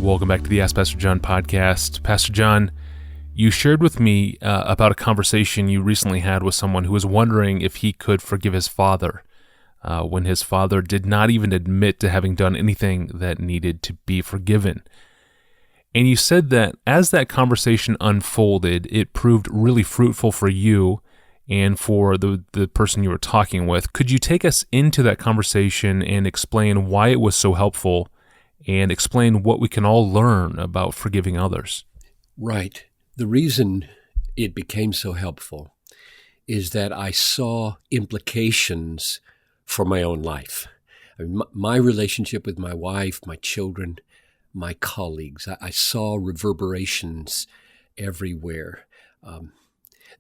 Welcome back to the Ask Pastor John podcast. Pastor John, you shared with me about a conversation you recently had with someone who was wondering if he could forgive his father when his father did not even admit to having done anything that needed to be forgiven. And you said that as that conversation unfolded, it proved really fruitful for you and for the person you were talking with. Could you take us into that conversation and explain why it was so helpful and explain what we can all learn about forgiving others? Right. The reason it became so helpful is that I saw implications for my own life. I mean, my relationship with my wife, my children, my colleagues, I saw reverberations everywhere.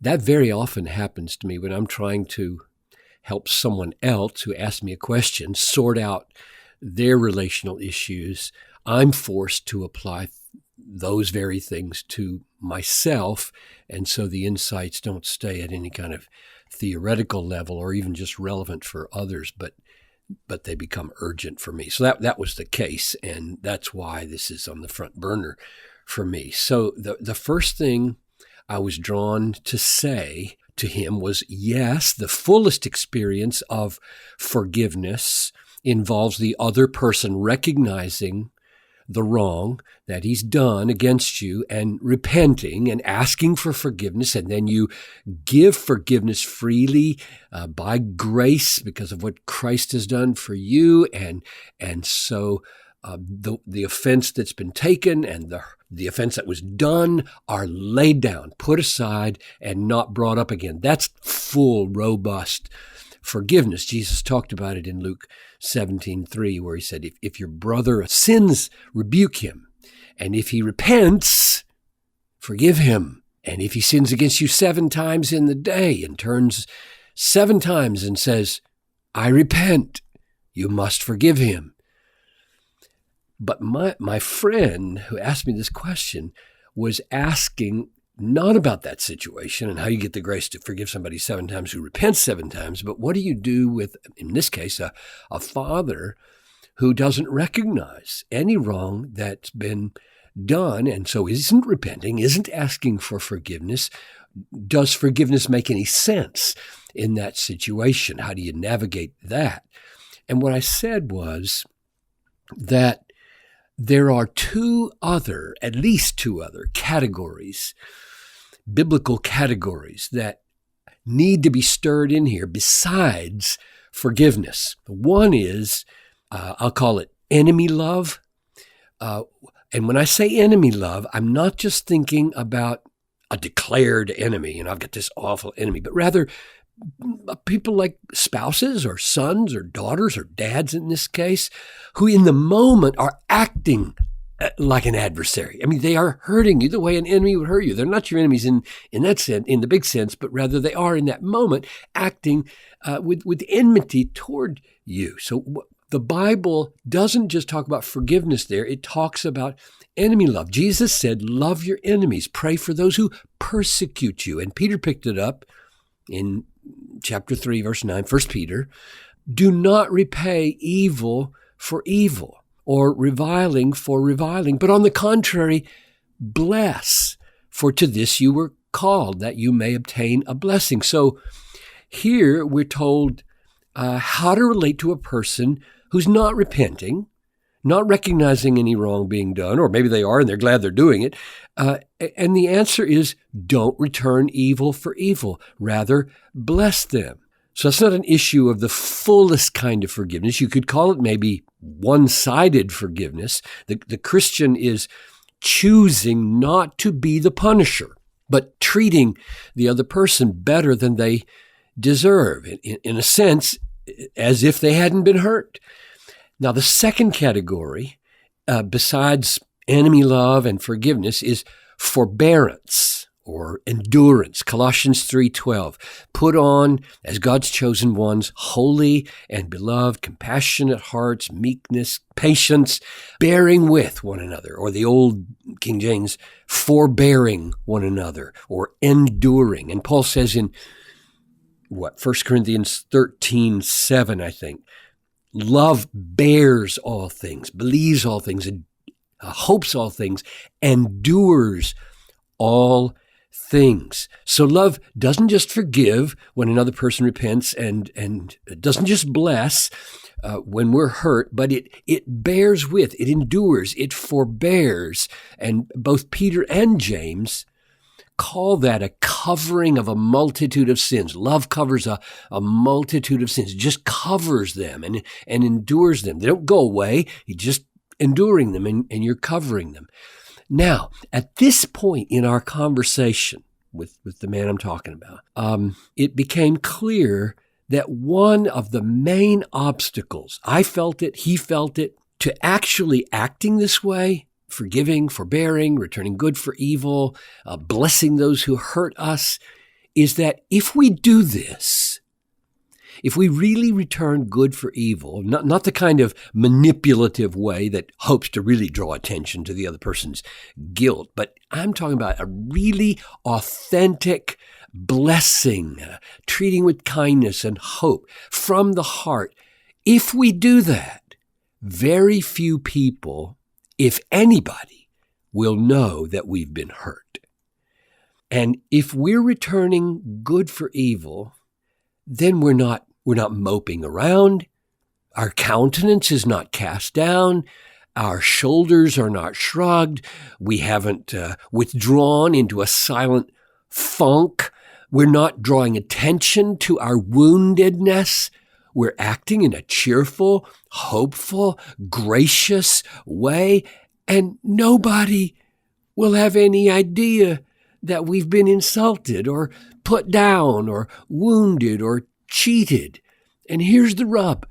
That very often happens to me when I'm trying to help someone else who asks me a question sort out their relational issues. I'm forced to apply those very things to myself, and so the insights don't stay at any kind of theoretical level or even just relevant for others, but they become urgent for me. So that was the case, and that's why this is on the front burner for me. So the first thing I was drawn to say to him was, yes, the fullest experience of forgiveness involves the other person recognizing the wrong that he's done against you and repenting and asking for forgiveness. And then you give forgiveness freely by grace because of what Christ has done for you. And so the offense that's been taken and the offense that was done are laid down, put aside, and not brought up again. That's full, robust forgiveness. Jesus talked about it in Luke 17:3, where he said, if your brother sins, rebuke him. And if he repents, forgive him. And if he sins against you 7 times in the day and turns 7 times and says, I repent, you must forgive him. But my friend who asked me this question was asking not about that situation and how you get the grace to forgive somebody 7 times who repents 7 times, but what do you do with, in this case, a father who doesn't recognize any wrong that's been done and so isn't repenting, isn't asking for forgiveness? Does forgiveness make any sense in that situation? How do you navigate that? And what I said was that there are at least two other categories, biblical categories that need to be stirred in here besides forgiveness. One is, I'll call it enemy love. And when I say enemy love, I'm not just thinking about a declared enemy, and I've got this awful enemy, but rather people like spouses or sons or daughters or dads in this case, who in the moment are acting like an adversary. I mean, they are hurting you the way an enemy would hurt you. They're not your enemies in that sense, in the big sense, but rather they are in that moment acting with enmity toward you. So the Bible doesn't just talk about forgiveness there. It talks about enemy love. Jesus said, love your enemies, pray for those who persecute you. And Peter picked it up in chapter 3, verse 9, 1 Peter, do not repay evil for evil or reviling for reviling, but on the contrary, bless, for to this you were called, that you may obtain a blessing. So here we're told how to relate to a person who's not repenting, not recognizing any wrong being done, or maybe they are and they're glad they're doing it. And the answer is don't return evil for evil. Rather, bless them. So it's not an issue of the fullest kind of forgiveness. You could call it maybe one-sided forgiveness. The Christian is choosing not to be the punisher, but treating the other person better than they deserve, in a sense, as if they hadn't been hurt. Now, the second category, besides enemy love and forgiveness, is forbearance or endurance. Colossians 3:12, put on, as God's chosen ones, holy and beloved, compassionate hearts, meekness, patience, bearing with one another, or the old King James, forbearing one another, or enduring. And Paul says in 1 Corinthians 13:7, I think, love bears all things, believes all things, hopes all things, endures all things. So love doesn't just forgive when another person repents and doesn't just bless when we're hurt, but it bears with, it endures, it forbears. And both Peter and James call that a covering of a multitude of sins. Love covers a multitude of sins. It just covers them and endures them. They don't go away. You're just enduring them and you're covering them. Now, at this point in our conversation with the man I'm talking about, it became clear that one of the main obstacles, I felt it, he felt it, to actually acting this way, forgiving, forbearing, returning good for evil, blessing those who hurt us, is that if we do this, if we really return good for evil, not the kind of manipulative way that hopes to really draw attention to the other person's guilt, but I'm talking about a really authentic blessing, treating with kindness and hope from the heart. If we do that, very few people, if anybody, will know that we've been hurt. And if we're returning good for evil, then we're not moping around. Our countenance is not cast down. Our shoulders are not shrugged. We haven't withdrawn into a silent funk. We're not drawing attention to our woundedness. We're acting in a cheerful, hopeful, gracious way, and nobody will have any idea that we've been insulted or put down or wounded or cheated. And here's the rub.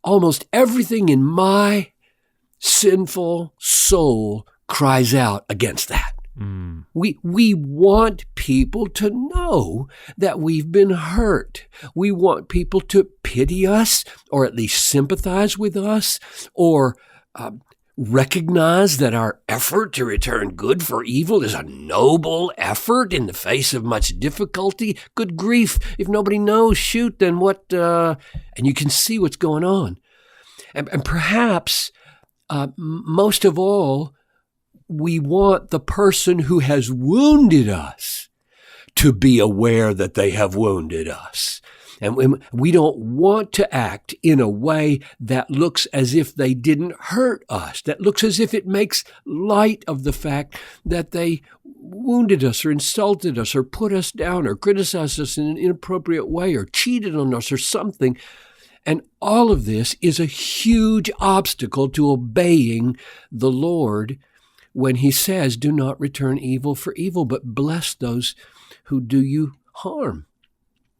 Almost everything in my sinful soul cries out against that. We want people to know that we've been hurt. We want people to pity us, or at least sympathize with us, or recognize that our effort to return good for evil is a noble effort in the face of much difficulty. Good grief, if nobody knows, shoot, then what? And you can see what's going on. And perhaps, most of all, we want the person who has wounded us to be aware that they have wounded us. And we don't want to act in a way that looks as if they didn't hurt us, that looks as if it makes light of the fact that they wounded us or insulted us or put us down or criticized us in an inappropriate way or cheated on us or something. And all of this is a huge obstacle to obeying the Lord when he says, do not return evil for evil, but bless those who do you harm.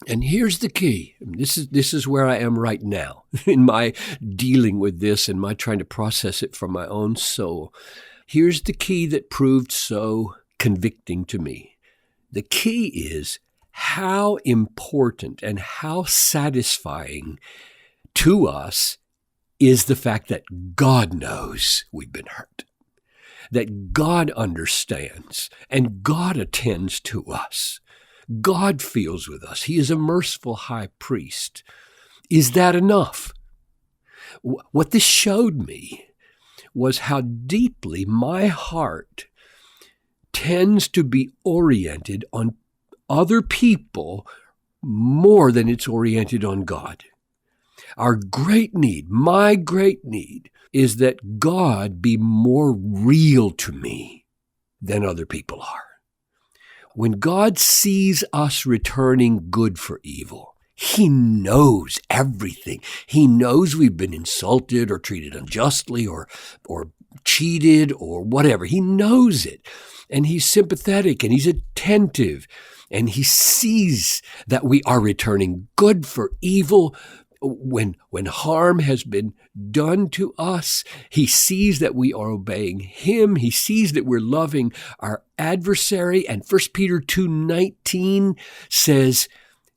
And here's the key. This is where I am right now in my dealing with this and my trying to process it from my own soul. Here's the key that proved so convicting to me. The key is how important and how satisfying to us is the fact that God knows we've been hurt, that God understands and God attends to us. God feels with us. He is a merciful high priest. Is that enough? What this showed me was how deeply my heart tends to be oriented on other people more than it's oriented on God. Our great need, my great need, is that God be more real to me than other people are. When God sees us returning good for evil, he knows everything. He knows we've been insulted or treated unjustly or cheated or whatever. He knows it. And he's sympathetic and he's attentive. And he sees that we are returning good for evil. When harm has been done to us, he sees that we are obeying him. He sees that we're loving our adversary. And 1 Peter 2:19 says,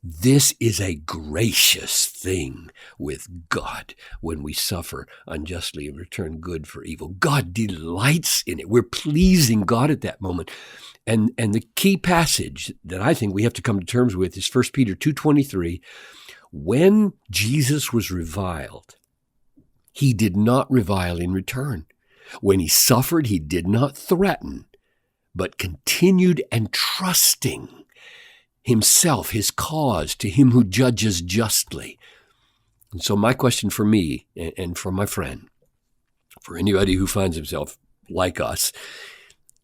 this is a gracious thing with God when we suffer unjustly and return good for evil. God delights in it. We're pleasing God at that moment. And the key passage that I think we have to come to terms with is 1 Peter 2:23. When Jesus was reviled, he did not revile in return. When he suffered, he did not threaten, but continued entrusting himself, his cause, to him who judges justly. And so my question for me and for my friend, for anybody who finds himself like us,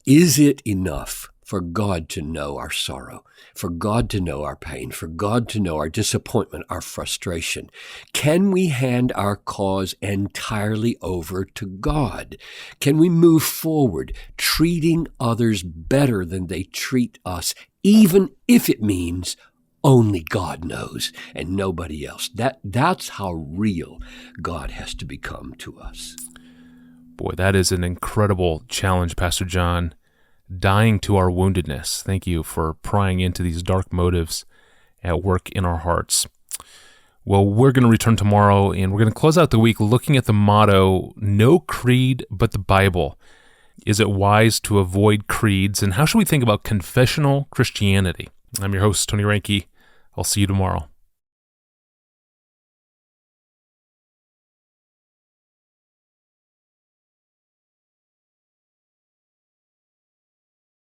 is it enough for God to know our sorrow, for God to know our pain, for God to know our disappointment, our frustration? Can we hand our cause entirely over to God? Can we move forward treating others better than they treat us, even if it means only God knows and nobody else? That's how real God has to become to us. Boy, that is an incredible challenge, Pastor John. Dying to our woundedness. Thank you for prying into these dark motives at work in our hearts. Well, we're going to return tomorrow, and we're going to close out the week looking at the motto, no creed but the Bible. Is it wise to avoid creeds, and how should we think about confessional Christianity? I'm your host, Tony Reinke. I'll see you tomorrow.